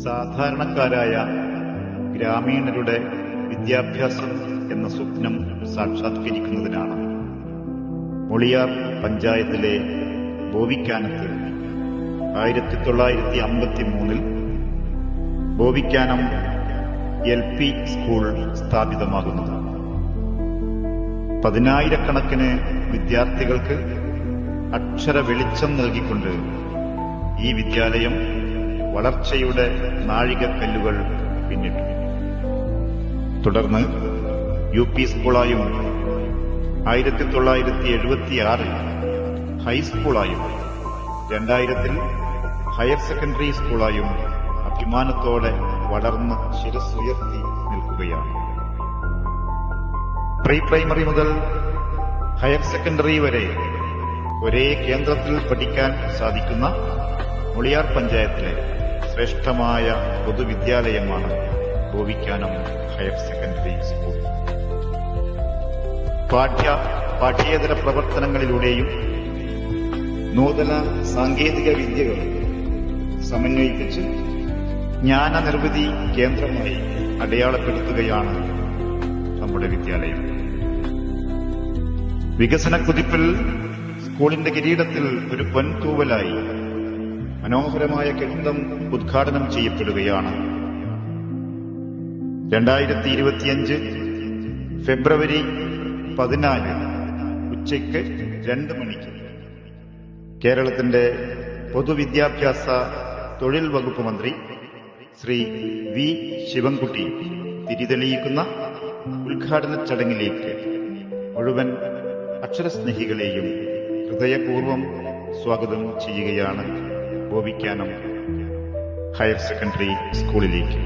സാധാരണക്കാരായ ഗ്രാമീണരുടെ വിദ്യാഭ്യാസം എന്ന സ്വപ്നം സാക്ഷാത്കരിക്കുന്നതിനാണ് മുളിയാർ പഞ്ചായത്തിലെ ബോവിക്കാനത്ത് 1953 ബോവിക്കാനം LP സ്കൂൾ സ്ഥാപിതമാകുന്നത്. 10,000-കണക്കിന് വിദ്യാർത്ഥികൾക്ക് അക്ഷര വെളിച്ചം നൽകിക്കൊണ്ട് ഈ വിദ്യാലയം വളർച്ചയുടെ നാഴികക്കല്ലുകൾ പിന്നിട്ടു. തുടർന്ന് UP സ്കൂളായും 1976 ഹൈസ്കൂളായും 2000 ഹയർ സെക്കൻഡറി സ്കൂളായും അഭിമാനത്തോടെ വളർന്ന് ശിരസ്സുയർത്തി നിൽക്കുകയാണ്. പ്രീ പ്രൈമറി മുതൽ ഹയർ സെക്കൻഡറി വരെ ഒരേ കേന്ദ്രത്തിൽ പഠിക്കാൻ സാധിക്കുന്ന മുളിയാർ പഞ്ചായത്തിലെ ശ്രേഷ്ഠമായ പൊതുവിദ്യാലയമാണ് ബോവിക്കാനം ഹയർ സെക്കൻഡറി സ്കൂൾ. പാഠ്യേതര പ്രവർത്തനങ്ങളിലൂടെയും നൂതന സാങ്കേതിക വിദ്യകൾ സമന്വയിപ്പിച്ച് ജ്ഞാനനിർവൃതി കേന്ദ്രമായി അടയാളപ്പെടുത്തുകയാണ് നമ്മുടെ വിദ്യാലയം. വികസന കുതിപ്പിൽ സ്കൂളിന്റെ കിരീടത്തിൽ ഒരു പൊൻതൂവലായി മനോഹരമായ കെട്ടിടം ഉദ്ഘാടനം ചെയ്യപ്പെടുകയാണ്. 2025 ഫെബ്രുവരി 14 ഉച്ചയ്ക്ക് 2 മണിക്ക് കേരളത്തിന്റെ പൊതുവിദ്യാഭ്യാസ തൊഴിൽ വകുപ്പ് മന്ത്രി ശ്രീ വി ശിവൻകുട്ടി തിരിതെളിയിക്കുന്ന ഉദ്ഘാടന ചടങ്ങിലേക്ക് മുഴുവൻ അക്ഷരസ്നേഹികളെയും ഹൃദയപൂർവ്വം സ്വാഗതം ചെയ്യുകയാണ് ബോവിക്കാനം ഹയർ സെക്കൻഡറി സ്കൂളിലേക്ക്.